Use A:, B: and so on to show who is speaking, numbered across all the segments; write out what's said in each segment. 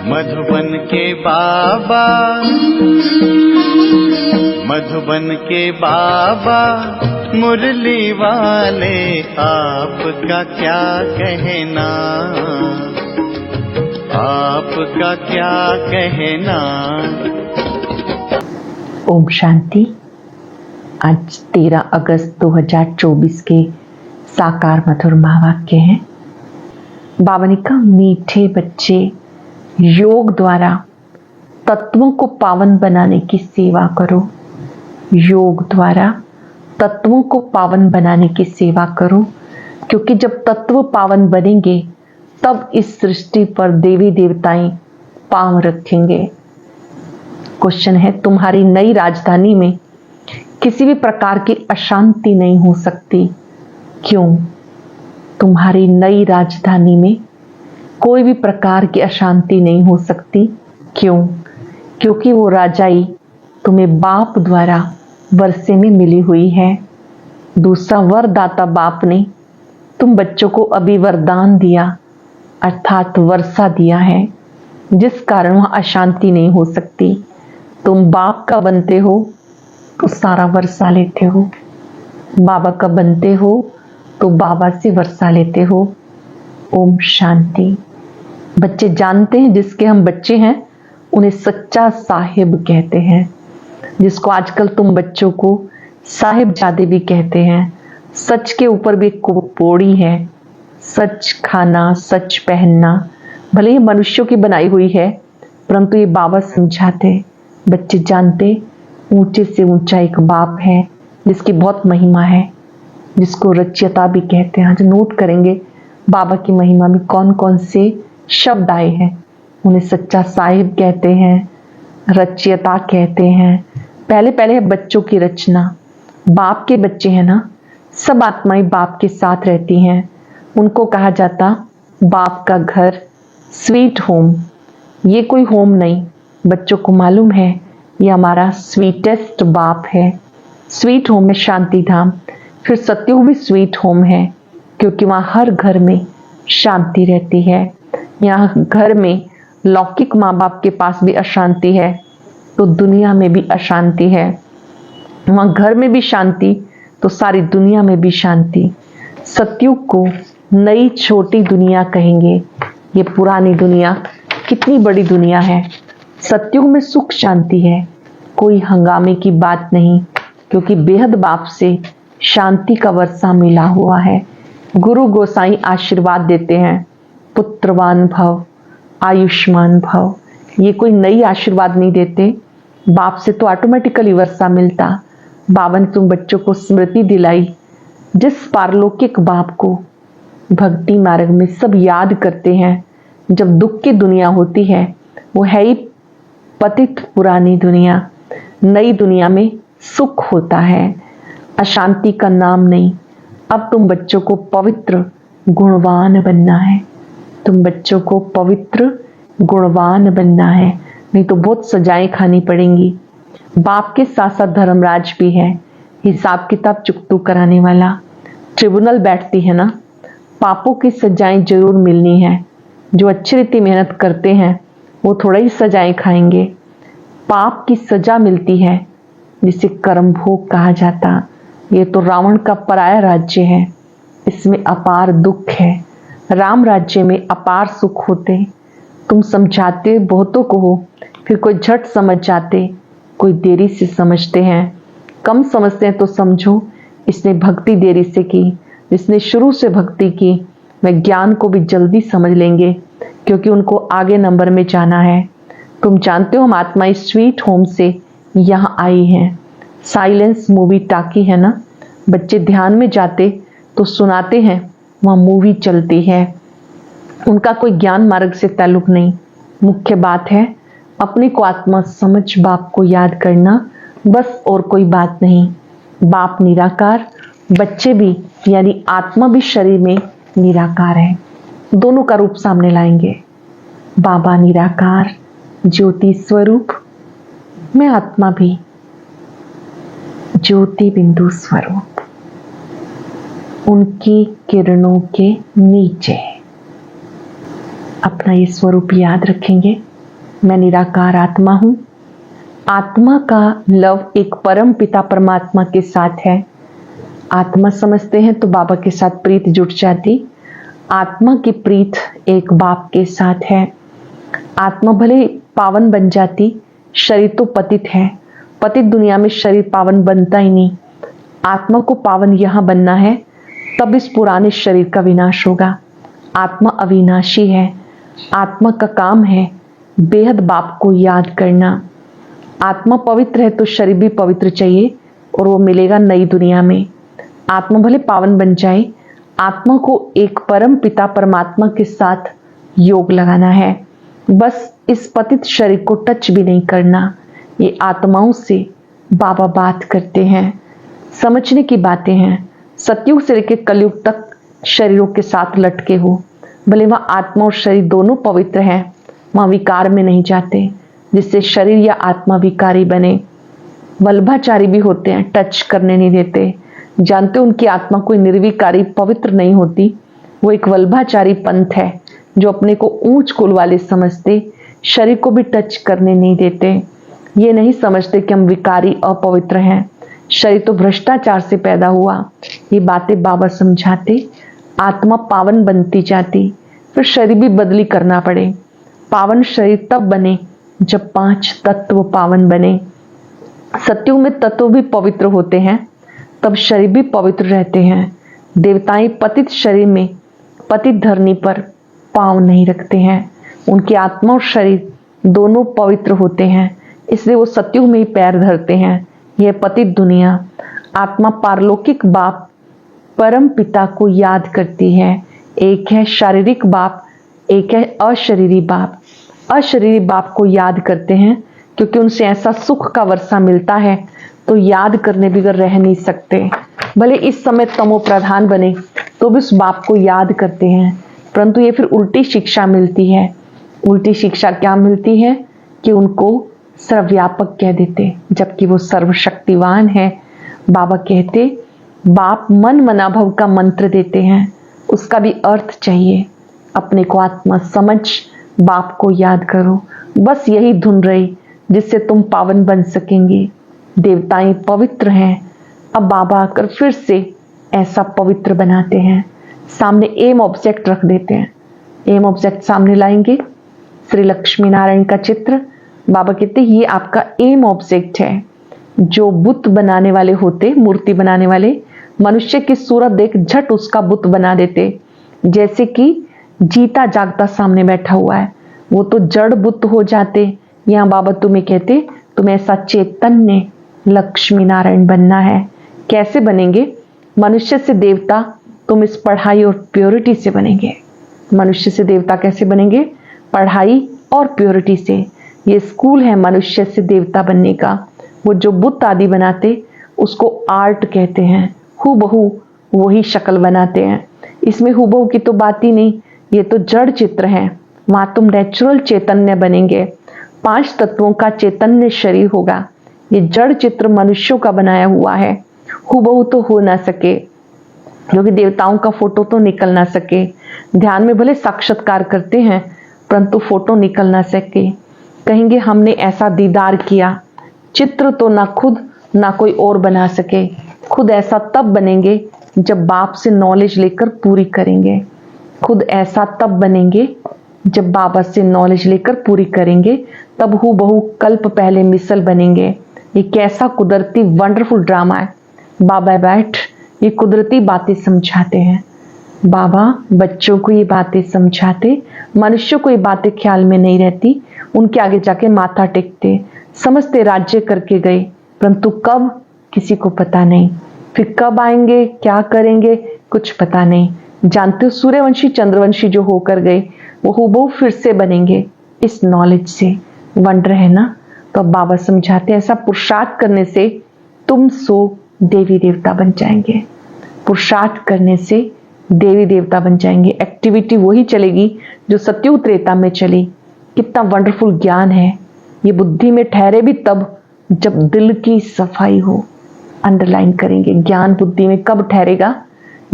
A: मधुबन के बाबा, मधुबन के बाबा मुरली वाले, आपका क्या कहना, आपका क्या कहना।
B: ओम शांति। आज 13 अगस्त 2024 के साकार मधुर महावाक्य हैं। बाबा ने कहा, मीठे बच्चे, योग द्वारा तत्वों को पावन बनाने की सेवा करो। योग द्वारा तत्वों को पावन बनाने की सेवा करो, क्योंकि जब तत्व पावन बनेंगे तब इस सृष्टि पर देवी देवताएं पांव रखेंगे। क्वेश्चन है, तुम्हारी नई राजधानी में किसी भी प्रकार की अशांति नहीं हो सकती, क्यों? तुम्हारी नई राजधानी में कोई भी प्रकार की अशांति नहीं हो सकती, क्यों? क्योंकि वो राजाई तुम्हें बाप द्वारा वर्षे में मिली हुई है। दूसरा, वरदाता बाप ने तुम बच्चों को अभी वरदान दिया, अर्थात वर्षा दिया है, जिस कारण वहां अशांति नहीं हो सकती। तुम बाप का बनते हो तो सारा वर्षा लेते हो, बाबा का बनते हो तो बाबा से वर्षा लेते हो। ओम शांति। बच्चे जानते हैं, जिसके हम बच्चे हैं उन्हें सच्चा साहिब कहते हैं, जिसको आजकल तुम बच्चों को साहिबजादे भी कहते हैं। सच के ऊपर भी एक पौड़ी है, सच खाना, सच पहनना। भले ही मनुष्यों की बनाई हुई है, परंतु ये बाबा समझाते, बच्चे जानते, ऊंचे से ऊंचा एक बाप है जिसकी बहुत महिमा है, जिसको रच्यता भी कहते हैं। आज नोट करेंगे बाबा की महिमा में कौन कौन से शब्द आए हैं। उन्हें सच्चा साहिब कहते हैं, रच्यता कहते हैं। पहले पहले है बच्चों की रचना। बाप के बच्चे हैं ना, सब आत्माएं बाप के साथ रहती हैं। उनको कहा जाता बाप का घर, स्वीट होम। ये कोई होम नहीं, बच्चों को मालूम है ये हमारा स्वीटेस्ट बाप है। स्वीट होम में शांति धाम, फिर सत्युग भी स्वीट होम है, क्योंकि वहाँ हर घर में शांति रहती है। यहाँ घर में लौकिक माँ बाप के पास भी अशांति है तो दुनिया में भी अशांति है। वहाँ घर में भी शांति तो सारी दुनिया में भी शांति। सत्युग को नई छोटी दुनिया कहेंगे। ये पुरानी दुनिया कितनी बड़ी दुनिया है। सत्युग में सुख शांति है, कोई हंगामे की बात नहीं, क्योंकि बेहद बाप से शांति का वर्षा मिला हुआ है। गुरु गोसाई आशीर्वाद देते हैं, पुत्रवान भव, आयुष्मान भव। ये कोई नई आशीर्वाद नहीं देते, बाप से तो ऑटोमेटिकली वर्षा मिलता। बाबा ने तुम बच्चों को स्मृति दिलाई, जिस पारलौकिक बाप को भक्ति मार्ग में सब याद करते हैं। जब दुख की दुनिया होती है, वो है ही पतित पुरानी दुनिया। नई दुनिया में सुख होता है, अशांति का नाम नहीं। अब तुम बच्चों को पवित्र गुणवान बनना है। तुम बच्चों को पवित्र गुणवान बनना है, नहीं तो बहुत सजाएं खानी पड़ेंगी। बाप के साथ साथ धर्मराज भी है, हिसाब किताब चुकतू कराने वाला। ट्रिब्यूनल बैठती है ना, पापों की सजाएं जरूर मिलनी है। जो अच्छी रीति मेहनत करते हैं वो थोड़ा ही सजाएं खाएंगे। पाप की सजा मिलती है, जिसे कर्म भोग कहा जाता। ये तो रावण का पराया राज्य है, इसमें अपार दुख है। राम राज्य में अपार सुख होते। तुम समझाते बहुतों को हो, फिर कोई झट समझ जाते, कोई देरी से समझते हैं। कम समझते हैं तो समझो इसने भक्ति देरी से की, जिसने शुरू से भक्ति की वह ज्ञान को भी जल्दी समझ लेंगे, क्योंकि उनको आगे नंबर में जाना है। तुम जानते हो हम आत्माएं स्वीट होम से यहाँ आई हैं। साइलेंस मूवी टाकी है ना, बच्चे ध्यान में जाते तो सुनाते हैं, वहाँ मूवी चलती है। उनका कोई ज्ञान मार्ग से ताल्लुक नहीं। मुख्य बात है अपने को आत्मा समझ बाप को याद करना, बस और कोई बात नहीं। बाप निराकार, बच्चे भी यानी आत्मा भी शरीर में निराकार है। दोनों का रूप सामने लाएंगे। बाबा निराकार ज्योति स्वरूप, मैं आत्मा भी ज्योति बिंदु स्वरूप, उनकी किरणों के नीचे। अपना ये स्वरूप याद रखेंगे मैं निराकार आत्मा हूं। आत्मा का लव एक परम पिता परमात्मा के साथ है। आत्मा समझते हैं तो बाबा के साथ प्रीत जुट जाती। आत्मा की प्रीत एक बाप के साथ है। आत्मा भले पावन बन जाती, शरीर तो पतित है। पतित दुनिया में शरीर पावन बनता ही नहीं। आत्मा को पावन यहां बनना है, तब इस पुराने शरीर का विनाश होगा। आत्मा अविनाशी है। आत्मा का काम है बेहद बाप को याद करना। आत्मा पवित्र है तो शरीर भी पवित्र चाहिए, और वो मिलेगा नई दुनिया में। आत्मा भले पावन बन जाए, आत्मा को एक परम पिता परमात्मा के साथ योग लगाना है। बस इस पतित शरीर को टच भी नहीं करना। ये आत्माओं से बाबा बात करते हैं, समझने की बातें हैं। सतयुग से लेकर कलयुग तक शरीरों के साथ लटके हो, भले वह आत्मा और शरीर दोनों पवित्र हैं, वहां विकार में नहीं जाते, जिससे शरीर या आत्मा विकारी बने। वल्भाचारी भी होते हैं, टच करने नहीं देते। जानते उनकी आत्मा कोई निर्विकारी पवित्र नहीं होती। वो एक वल्भाचारी पंथ है जो अपने को ऊंच कुल वाले समझते, शरीर को भी टच करने नहीं देते। ये नहीं समझते कि हम विकारी अपवित्र हैं, शरीर तो भ्रष्टाचार से पैदा हुआ। ये बातें बाबा समझाते। आत्मा पावन बनती जाती, फिर शरीर भी बदली करना पड़े। पावन शरीर तब बने जब 5 तत्व पावन बने। सत्युग में तत्व भी पवित्र होते हैं, तब शरीर भी पवित्र रहते हैं। देवताएं पतित शरीर में, पतित धरनी पर पांव नहीं रखते हैं। उनकी आत्मा और शरीर दोनों पवित्र होते हैं, इसलिए वो सत्युग में ही पैर धरते हैं। यह पतित दुनिया। आत्मा पारलौकिक बाप परम पिता को याद करती है। एक है शारीरिक बाप, एक है अशरीरी बाप। अशरीरी बाप को याद करते हैं क्योंकि उनसे ऐसा सुख का वर्षा मिलता है, तो याद करने बगैर रह नहीं सकते। भले इस समय तमो प्रधान बने तो भी उस बाप को याद करते हैं, परंतु ये फिर उल्टी शिक्षा मिलती है। उल्टी शिक्षा क्या मिलती है कि उनको सर्वव्यापक कह देते, जबकि वो सर्वशक्तिवान है। बाबा कहते बाप मन मनाभव का मंत्र देते हैं, उसका भी अर्थ चाहिए। अपने को आत्मा समझ बाप को याद करो। बस यही धुन रही जिससे तुम पावन बन सकेंगे। देवताएं पवित्र हैं, अब बाबा आकर फिर से ऐसा पवित्र बनाते हैं। सामने एम ऑब्जेक्ट रख देते हैं। एम ऑब्जेक्ट सामने लाएंगे, श्री लक्ष्मी नारायण का चित्र। बाबा कहते ये आपका एम ऑब्जेक्ट है। जो बुत बनाने वाले होते, मूर्ति बनाने वाले, मनुष्य की सूरत देख झट उसका बुत बना देते, जैसे कि जीता जागता सामने बैठा हुआ है। वो तो जड़ बुत हो जाते। यहाँ बाबा तुम्हें कहते तुम्हें ऐसा चैतन्य लक्ष्मी नारायण बनना है। कैसे बनेंगे? मनुष्य से देवता तुम इस पढ़ाई और प्योरिटी से बनेंगे। मनुष्य से देवता कैसे बनेंगे? पढ़ाई और प्योरिटी से। ये स्कूल है मनुष्य से देवता बनने का। वो जो बुत आदि बनाते उसको आर्ट कहते हैं। हूबहू वही शक्ल बनाते हैं। इसमें हूबहू की तो बात ही नहीं, ये तो जड़ चित्र है। वहां तुम नेचुरल चैतन्य बनेंगे। 5 तत्वों का चैतन्य शरीर होगा। ये जड़ चित्र मनुष्यों का बनाया हुआ है। हूबहू तो हो ना सके, क्योंकि देवताओं का फोटो तो निकल ना सके। ध्यान में भले साक्षात्कार करते हैं, परंतु फोटो निकल ना सके। कहेंगे हमने ऐसा दीदार किया। चित्र तो ना खुद ना कोई और बना सके। खुद ऐसा तब बनेंगे जब बाप से नॉलेज लेकर पूरी करेंगे। खुद ऐसा तब बनेंगे जब बाबा से नॉलेज लेकर पूरी करेंगे, तब हूबहू कल्प पहले मिसल बनेंगे। ये कैसा कुदरती वंडरफुल ड्रामा है। बाबा बैठ ये कुदरती बातें समझाते हैं। बाबा बच्चों को ये बातें समझाते, मनुष्यों को ये बातें ख्याल में नहीं रहती। उनके आगे जाके माथा टेकते, समझते राज्य करके गए, परंतु कब किसी को पता नहीं। फिर कब आएंगे, क्या करेंगे, कुछ पता नहीं। जानते हो सूर्यवंशी चंद्रवंशी जो होकर गए, वो हूबहू फिर से बनेंगे इस नॉलेज से। वंडर है ना? तो अब बाबा समझाते हैं ऐसा पुरुषार्थ करने से तुम देवी देवता बन जाएंगे। पुरुषार्थ करने से देवी देवता बन जाएंगे। एक्टिविटी वही चलेगी जो सत्युग त्रेता में चली। कितना वंडरफुल ज्ञान है। ये बुद्धि में ठहरे भी तब जब दिल की सफाई हो। अंडरलाइन करेंगे, ज्ञान बुद्धि में कब ठहरेगा?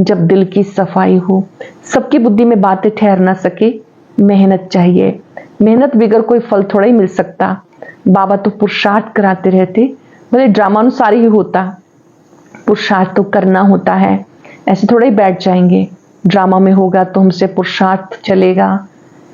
B: जब दिल की सफाई हो। सबकी बुद्धि में बातें ठहर ना सके, मेहनत चाहिए। मेहनत बगैर कोई फल थोड़ा ही मिल सकता। बाबा तो पुरुषार्थ कराते रहते, भले ड्रामानुसार ही होता, पुरुषार्थ तो करना होता है। ऐसे थोड़ा ही बैठ जाएंगे, ड्रामा में होगा तो हमसे पुरुषार्थ चलेगा,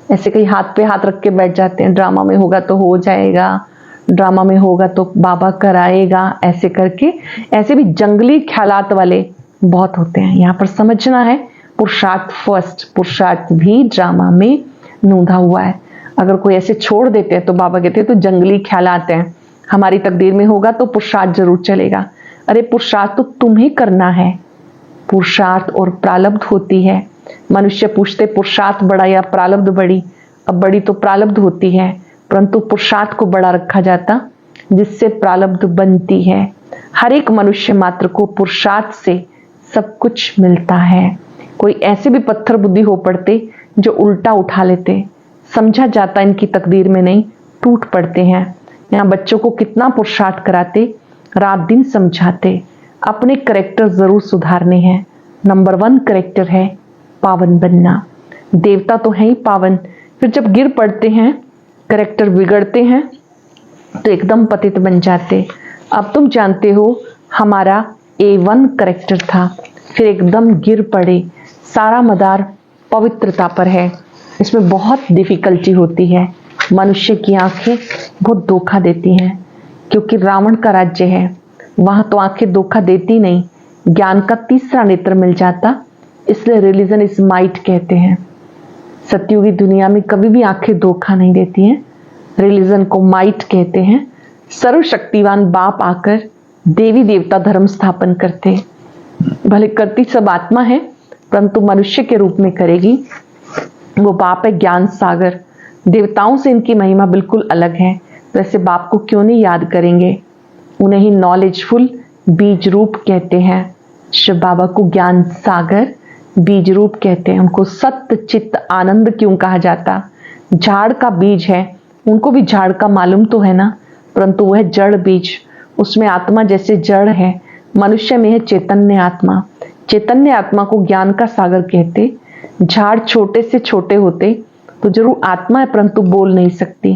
B: ऐसे कहीं हाथ पे हाथ रख के बैठ जाते हैं, ड्रामा में होगा तो हो जाएगा, ड्रामा में होगा तो बाबा कराएगा, ऐसे करके। ऐसे भी जंगली ख्यालात वाले बहुत होते हैं। यहाँ पर समझना है पुरुषार्थ फर्स्ट, पुरुषार्थ भी ड्रामा में नूंधा हुआ है। अगर कोई ऐसे छोड़ देते हैं तो बाबा कहते हैं तो जंगली ख्यालात हैं, हमारी तकदीर में होगा तो पुरुषार्थ जरूर चलेगा। अरे पुरुषार्थ तो तुम्हें करना है, पुरुषार्थ और प्रारब्ध होती है। मनुष्य पूछते पुरुषार्थ बड़ा या प्रारब्ध बड़ी, अब बड़ी तो प्रारब्ध होती है, परंतु पुरुषार्थ को बड़ा रखा जाता जिससे प्रारब्ध बनती है। हर एक मनुष्य मात्र को पुरुषार्थ से सब कुछ मिलता है। कोई ऐसे भी पत्थर बुद्धि हो पड़ते जो उल्टा उठा लेते, समझा जाता इनकी तकदीर में नहीं, टूट पड़ते हैं। यहाँ बच्चों को कितना पुरुषार्थ कराते, रात दिन समझाते, अपने करेक्टर जरूर सुधारने हैं। नंबर 1 करेक्टर है पावन बनना। देवता तो है ही पावन, फिर जब गिर पड़ते हैं, करेक्टर बिगड़ते हैं तो एकदम पतित बन जाते। अब तुम जानते हो हमारा A1 करेक्टर था, फिर एकदम गिर पड़े। सारा मदार पवित्रता पर है, इसमें बहुत डिफिकल्टी होती है। मनुष्य की आंखें बहुत धोखा देती हैं, क्योंकि रावण का राज्य है, वहां तो आंखें धोखा देती नहीं, ज्ञान का तीसरा नेत्र मिल जाता, इसलिए रिलीजन इज माइट कहते हैं। सत्युगी दुनिया में कभी भी आंखें धोखा नहीं देती हैं, रिलीजन को माइट कहते हैं। सर्वशक्तिवान बाप आकर देवी देवता धर्म स्थापन करते, भले करती सब आत्मा है परंतु मनुष्य के रूप में करेगी, वो बाप है ज्ञान सागर। देवताओं से इनकी महिमा बिल्कुल अलग है, तो ऐसे बाप को क्यों नहीं याद करेंगे। उन्हें ही नॉलेजफुल बीज रूप कहते हैं। शिव बाबा को ज्ञान सागर बीज रूप कहते हैं। उनको सत्य चित्त आनंद क्यों कहा जाता, झाड़ का बीज है, उनको भी झाड़ का मालूम तो है ना, परंतु वह जड़ बीज, उसमें आत्मा जैसे जड़ है, मनुष्य में है चैतन्य आत्मा। चैतन्य आत्मा को ज्ञान का सागर कहते। झाड़ छोटे से छोटे होते तो जरूर आत्मा है परंतु बोल नहीं सकती।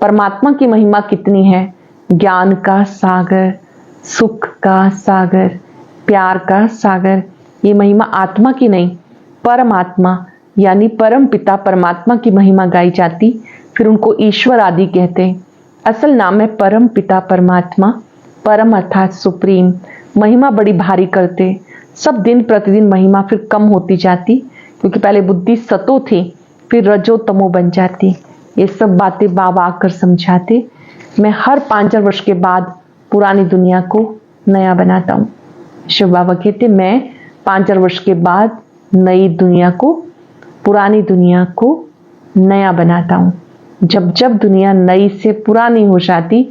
B: परमात्मा की महिमा कितनी है, ज्ञान का सागर, सुख का सागर, प्यार का सागर। ये महिमा आत्मा की नहीं, परमात्मा यानी परम पिता परमात्मा की महिमा गाई जाती, फिर उनको ईश्वर आदि कहते। असल नाम है परम पिता परमात्मा, परम अर्थात सुप्रीम। महिमा बड़ी भारी करते, सब दिन प्रतिदिन महिमा फिर कम होती जाती, क्योंकि पहले बुद्धि सतो थी, फिर रजो तमो बन जाती। ये सब बातें बाबा आकर समझाते। मैं हर 5,000 वर्ष के बाद पुरानी दुनिया को नया बनाता हूँ। शिव बाबा कहते मैं 5,000 वर्ष के बाद नई दुनिया को, पुरानी दुनिया को नया बनाता हूँ। जब जब दुनिया नई से पुरानी हो जाती,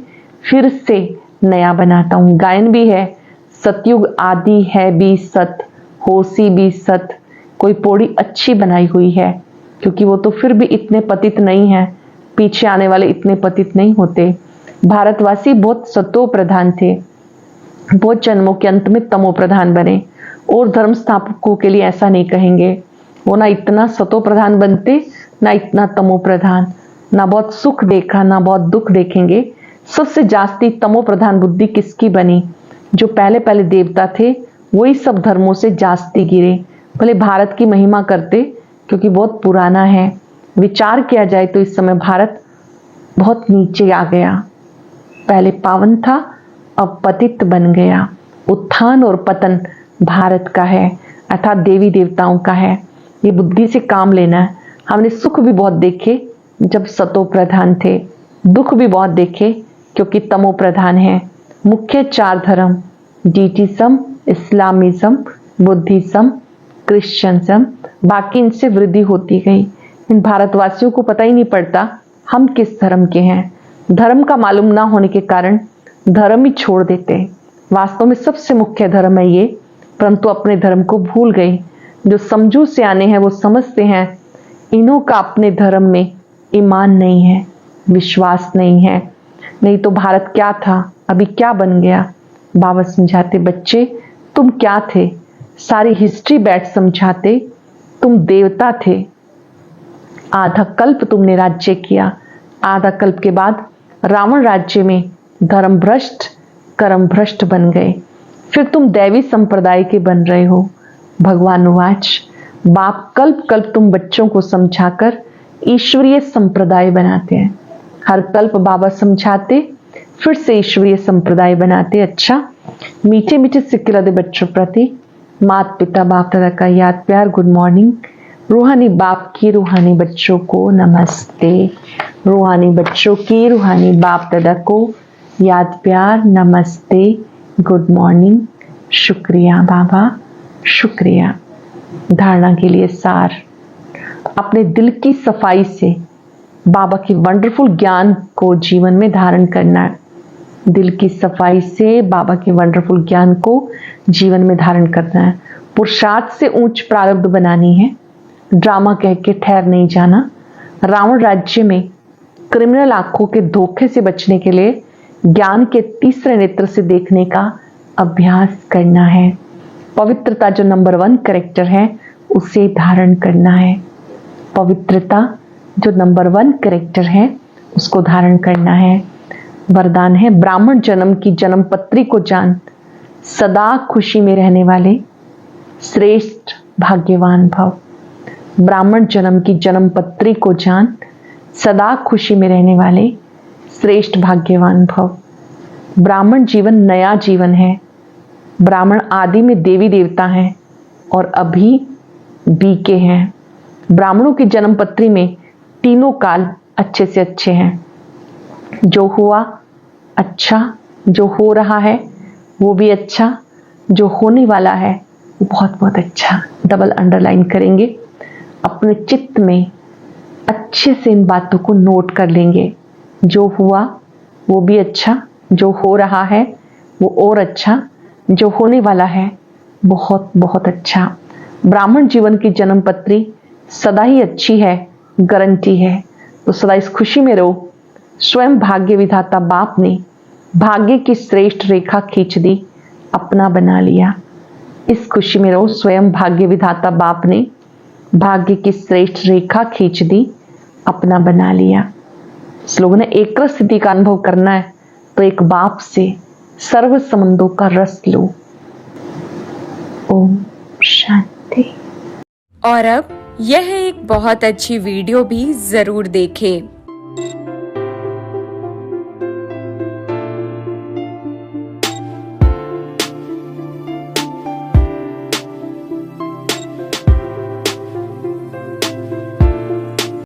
B: फिर से नया बनाता हूँ। गायन भी है, सतयुग आदि है भी सत, होसी भी सत। कोई पौड़ी अच्छी बनाई हुई है, क्योंकि वो तो फिर भी इतने पतित नहीं है, पीछे आने वाले इतने पतित नहीं होते। भारतवासी बहुत सतो प्रधान थे, बहुत जन्मों के अंत में तमो प्रधान बने, और धर्म स्थापकों के लिए ऐसा नहीं कहेंगे। वो ना इतना सतो प्रधान बनते, ना इतना तमो प्रधान, ना बहुत सुख देखा ना बहुत दुख देखेंगे। सबसे जास्ती तमो प्रधान बुद्धि किसकी बनी, जो पहले पहले देवता थे वही सब धर्मों से जास्ती गिरे। भले भारत की महिमा करते क्योंकि बहुत पुराना है, विचार किया जाए तो इस समय भारत बहुत नीचे आ गया। पहले पावन था, अब पतित बन गया। उत्थान और पतन भारत का है, अर्थात देवी देवताओं का है। ये बुद्धि से काम लेना है। हमने सुख भी बहुत देखे जब सतो प्रधान थे, दुख भी बहुत देखे क्योंकि तमो प्रधान है। मुख्य 4 धर्म, जीटिज्म, इस्लामिज्म, बुद्धिज्म, क्रिश्चियनिज्म, बाकी इनसे वृद्धि होती गई। इन भारतवासियों को पता ही नहीं पड़ता हम किस धर्म के हैं। धर्म का मालूम ना होने के कारण धर्म ही छोड़ देते। वास्तव में सबसे मुख्य धर्म है ये, परंतु अपने धर्म को भूल गए। जो समझू से आने हैं वो समझते हैं इन्हों का अपने धर्म में ईमान नहीं है, विश्वास नहीं है। नहीं तो भारत क्या था, अभी क्या बन गया। बाबा समझाते बच्चे तुम क्या थे, सारी हिस्ट्री बैठ समझाते। तुम देवता थे, आधा कल्प तुमने राज्य किया, आधा कल्प के बाद रावण राज्य में धर्म भ्रष्ट कर्म भ्रष्ट बन गए, फिर तुम दैवी संप्रदाय के बन रहे हो। भगवान उवाच, बाप कल्प कल्प तुम बच्चों को समझाकर ईश्वरीय संप्रदाय बनाते हैं। हर कल्प बाबा समझाते, फिर से ईश्वरीय संप्रदाय बनाते। अच्छा, मीठे मीठे सिक्के लदे बच्चों प्रति माता पिता बाप दादा का याद प्यार, गुड मॉर्निंग। रूहानी बाप की रूहानी बच्चों को नमस्ते। रूहानी बच्चों की रूहानी बाप दादा को याद प्यार, नमस्ते, गुड मॉर्निंग। शुक्रिया बाबा, शुक्रिया। धारणा के लिए सार, अपने दिल की सफाई से बाबा की वंडरफुल ज्ञान को जीवन में धारण करना है। दिल की सफाई से बाबा के वंडरफुल ज्ञान को जीवन में धारण करना है। पुरुषार्थ से ऊंच प्रारब्ध बनानी है। ड्रामा कह के ठहर नहीं जाना। रावण राज्य में क्रिमिनल आंखों के धोखे से बचने के लिए ज्ञान के तीसरे नेत्र से देखने का अभ्यास करना है। पवित्रता जो नंबर 1 कैरेक्टर है उसे धारण करना है। पवित्रता जो नंबर 1 कैरेक्टर है उसको धारण करना है। वरदान है, ब्राह्मण जन्म की जन्म पत्री को जान, सदा खुशी में रहने वाले श्रेष्ठ भाग्यवान भव। ब्राह्मण जन्म की जन्म पत्री को जान, सदा खुशी में रहने वाले श्रेष्ठ भाग्यवान भव। ब्राह्मण जीवन नया जीवन है। ब्राह्मण आदि में देवी देवता हैं और अभी बीके हैं। ब्राह्मणों की जन्म पत्री में तीनों काल अच्छे से अच्छे हैं। जो हुआ अच्छा, जो हो रहा है वो भी अच्छा, जो होने वाला है वो बहुत बहुत अच्छा। डबल अंडरलाइन करेंगे। अपने चित्त में अच्छे से इन बातों को नोट कर लेंगे। जो हुआ वो भी अच्छा, जो हो रहा है वो और अच्छा, जो होने वाला है बहुत बहुत अच्छा। ब्राह्मण जीवन की जन्म पत्री सदा ही अच्छी है, गारंटी है। तो सदा इस खुशी में रहो। स्वयं भाग्य विधाता बाप ने भाग्य की श्रेष्ठ रेखा खींच दी, अपना बना लिया। इस खुशी में रहो। स्वयं भाग्य विधाता बाप ने भाग्य की श्रेष्ठ रेखा खींच दी, अपना बना लिया। इस लोगों ने एक स्थिति का अनुभव करना है तो एक बाप से सर्व संबंधों का रस लो। ओम शांति।
C: और अब यह एक बहुत अच्छी वीडियो भी जरूर देखें।